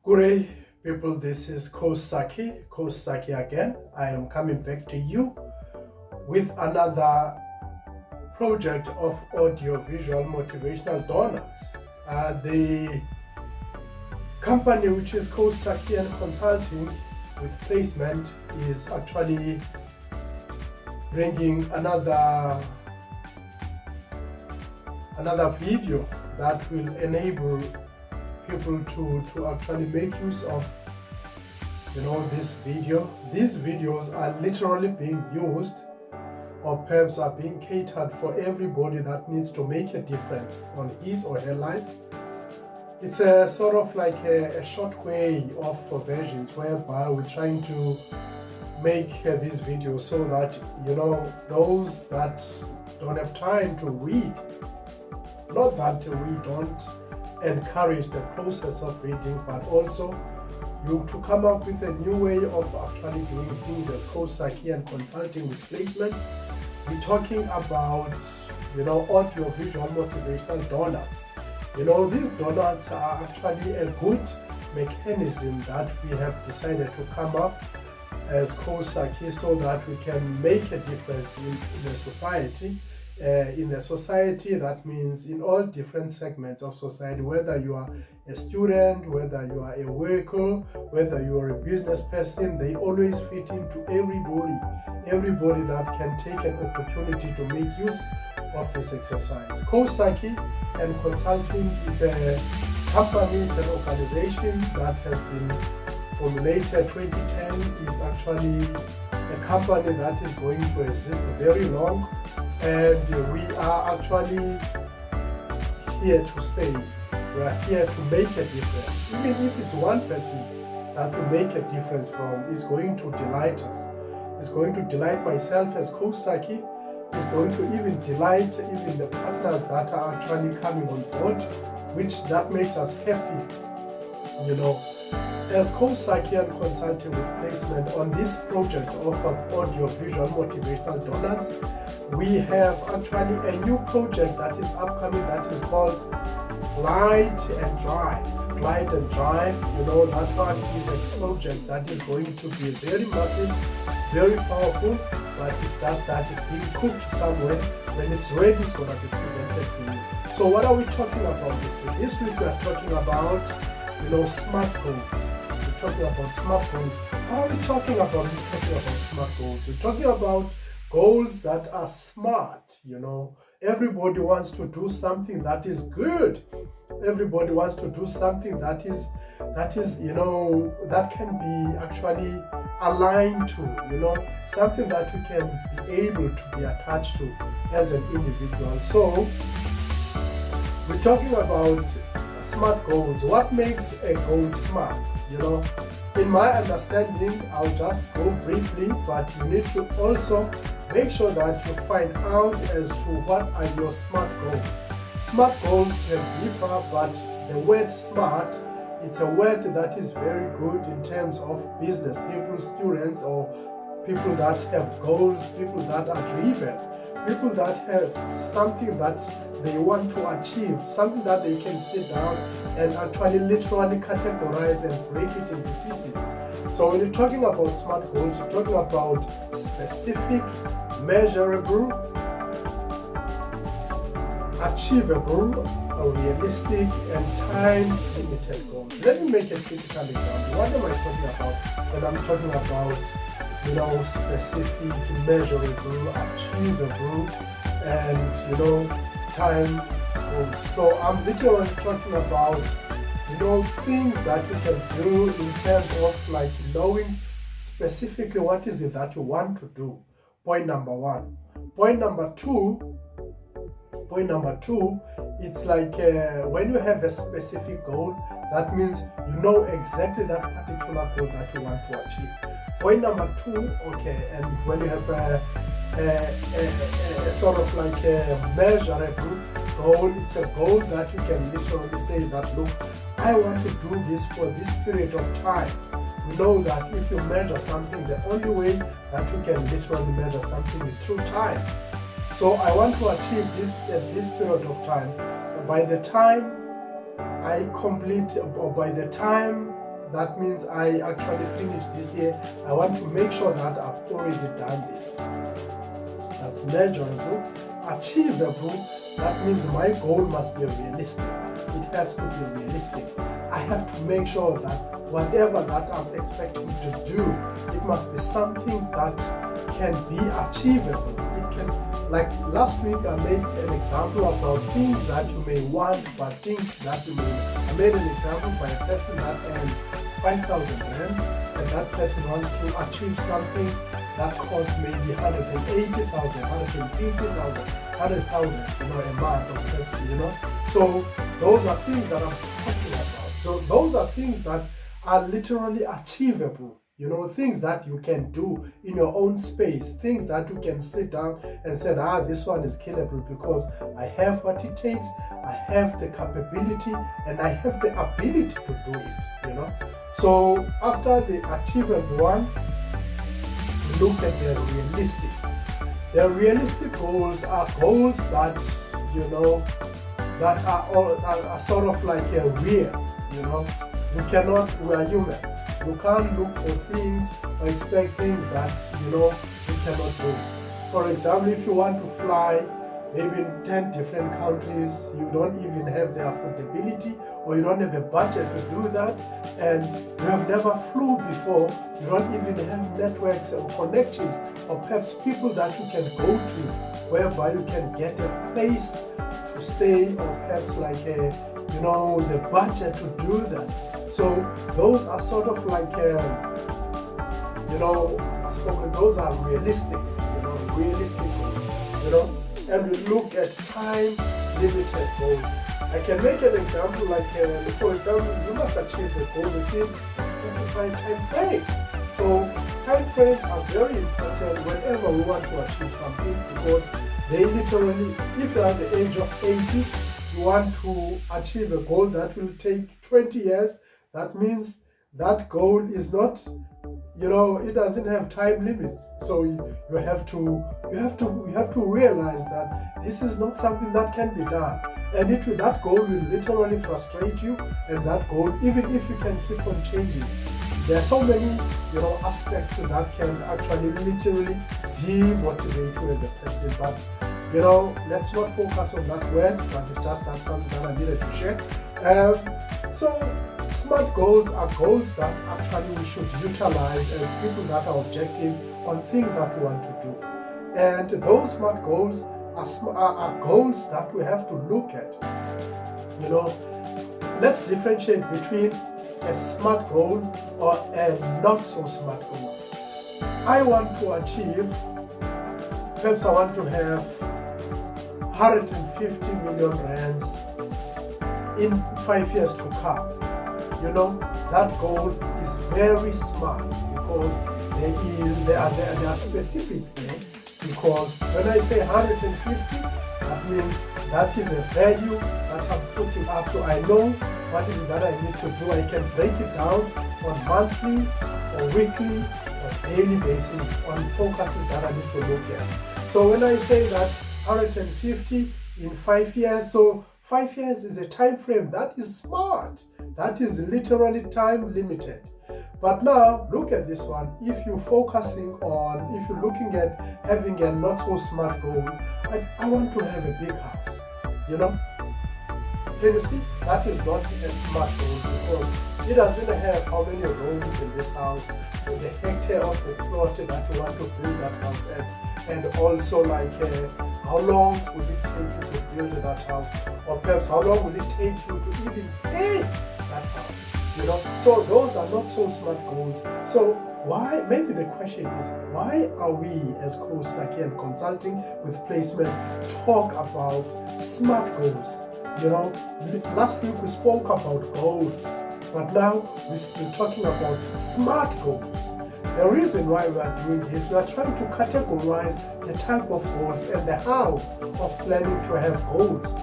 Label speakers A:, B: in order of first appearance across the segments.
A: Good day, people. This is Coach Saki again. I am coming back to you with another project of audio-visual motivational donuts. The company, which is Coach Saki and Consulting with Placement, is actually bringing another video that will enable people to actually make use of this video. These videos are literally being used, or perhaps are being catered for everybody that needs to make a difference on his or her life. It's a sort of like a short way of versions whereby we're trying to make these videos so that those that don't have time to read, not that we don't encourage the process of reading, but also to come up with a new way of actually doing things as Coach Saki and Consulting with Placements. We're talking about audio-visual motivational donuts. These donuts are actually a good mechanism that we have decided to come up as Coach Saki so that we can make a difference in the society. That means in all different segments of society, whether you are a student, whether you are a worker, whether you are a business person, they always fit into everybody that can take an opportunity to make use of this exercise. Coach Saki and Consulting is a company, it's an organization that has been formulated 2010. It's actually a company that is going to exist very long, and we are actually here to stay. We are here to make a difference. Even if it's one person that will make a difference it's going to delight us. It's going to delight myself as Coach Saki. It's going to even delight the partners that are actually coming on board, which that makes us happy. As Coach Saki and Consulting with Placement on this project of audio-visual motivational donuts, we have actually a new project that is upcoming that is called Glide and Drive. Glide and Drive, that one is a project that is going to be very massive, very powerful, but it's just that it's being cooked somewhere. When it's ready, it's going to be presented to you. So what are we talking about this week? This week we are talking about, smart goals. We're talking about smart goals. What are we talking about? We're talking about smart goals. We're talking about goals that are smart. Everybody wants to do something that is good. Everybody wants to do something that can be actually aligned to, something that we can be able to be attached to as an individual. So we're talking about smart goals. What makes a goal smart? In my understanding, I'll just go briefly, but you need to also make sure that you find out as to what are your smart goals. Smart goals can differ, but the word smart, it's a word that is very good in terms of business people, students, or people that have goals, people that are driven, people that have something that they want to achieve, something that they can sit down and actually literally categorize and break it into pieces. So when you're talking about smart goals, you're talking about specific, measurable, achievable, realistic, and time-limited goals. Let me make a typical example. What am I talking about when I'm talking about, specific, measurable, achievable, and, time goals? So I'm literally talking about, things that you can do in terms of like knowing specifically what is it that you want to do. Point number one. Point number two, it's like when you have a specific goal, that means you know exactly that particular goal that you want to achieve. Point number two, okay, and when you have a sort of like a measurable goal, it's a goal that you can literally say that, look, I want to do this for this period of time. You know that if you measure something, the only way that you can literally measure something is through time. So I want to achieve this at this period of time. By the time I complete, or by the time that means I actually finished this year. I want to make sure that I've already done this. That's measurable. Achievable, that means my goal must be realistic. It has to be realistic. I have to make sure that whatever that I'm expecting to do, it must be something that can be achievable. It can, like last week I made an example about things that you may want, but things that you may. I made an example by a person that earns 5,000 rand, and that person wants to achieve something that costs maybe 180,000, 150,000, 100,000, a month or perhaps, So those are things that I'm talking about. So those are things that are literally achievable. Things that you can do in your own space, things that you can sit down and say, this one is killable because I have what it takes, I have the capability, and I have the ability to do it, So after the achievable one, look at the realistic. The realistic goals are goals that, that are sort of like a real, we are humans. You can't look for things or expect things that, you cannot do. For example, if you want to fly maybe in 10 different countries, you don't even have the affordability or you don't have a budget to do that, and you have never flew before, you don't even have networks or connections or perhaps people that you can go to whereby you can get a place to stay or perhaps like the budget to do that. So those are sort of like, those are realistic, realistic goals, and we look at time limited goals. I can make an example like, for example, you must achieve a goal within a specified time frame. So time frames are very important whenever we want to achieve something, because they literally, if you're at the age of 80, you want to achieve a goal that will take 20 years, that means that goal is not, it doesn't have time limits. So you have to realize that this is not something that can be done. And that goal will literally frustrate you, and that goal, even if you can keep on changing, there are so many, aspects that can actually literally demotivate you as a person. But, let's not focus on that word, but it's just not something that I needed to share. So SMART goals are goals that actually we should utilize as people that are objective on things that we want to do. And those SMART goals are goals that we have to look at. Let's differentiate between a SMART goal or a not so SMART goal. I want to achieve, perhaps I want to have 150 million rands in 5 years to come. That goal is very smart, because there are specifics there. Because when I say 150, that means that is a value that I'm putting up to. I know what is it that I need to do. I can break it down on monthly or weekly or daily basis on focuses that I need to look at. So when I say that 150 in 5 years, so 5 years is a time frame that is smart. That is literally time limited. But now look at this one. If you're looking at having a not so smart goal, I want to have a big house. Can you see? That is not a smart goal, because it doesn't have how many rooms in this house, the hectare of the plot that you want to build that house at, and also like how long will it take you to build that house, or perhaps how long will it take you to even pay that house. So those are not so smart goals. So why, maybe the question is, why are we as Coach Saki and Consulting with Placement talk about smart goals? Last week we spoke about goals, but now we're talking about smart goals. The reason why we are doing this, we are trying to categorize the type of goals and the house of planning to have goals,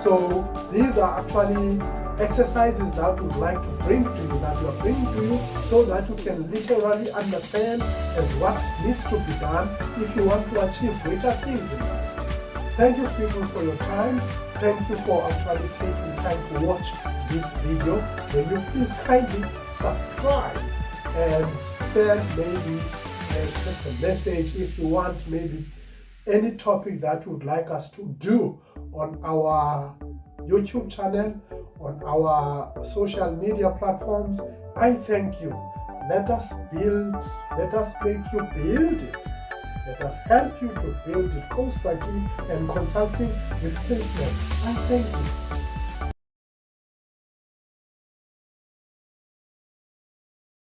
A: So these are actually exercises that we would like to bring to you, that we are bringing to you, so that you can literally understand as what needs to be done if you want to achieve greater things in life. Thank you, people, for your time. Thank you for actually taking time to watch this video, then you please kindly subscribe and send maybe a message if you want maybe any topic that you would like us to do on our YouTube channel, on our social media platforms. I thank you. Let us build, let us make you build it. Let us help you to build it. Kosaki and Consulting with Kinsman. I thank you.